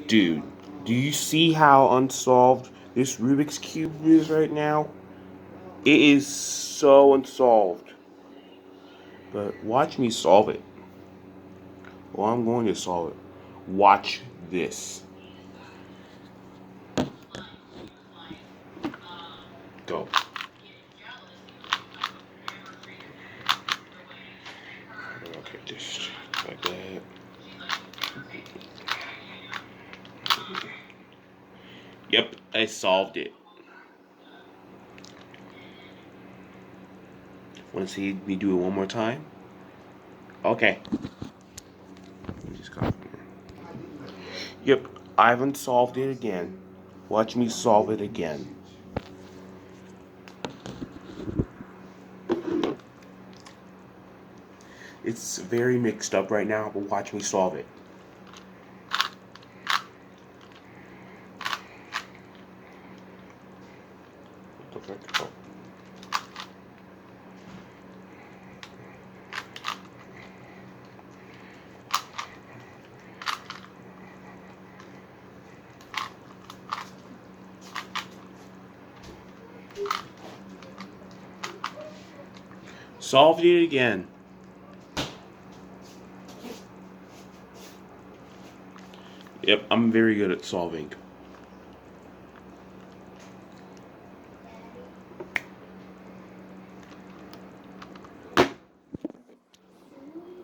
Dude, do you see how unsolved this Rubik's Cube is right now? It is so unsolved. But watch me solve it. Well, I'm going to solve it. Watch this. Go. Okay, just like that. Yep, I solved it. Want to see me do it one more time? Okay. Let me just copy. Yep, I've unsolved it again. Watch me solve it again. It's very mixed up right now, but watch me solve it. What the frick? Oh. Solved it again. Yep, I'm very good at solving.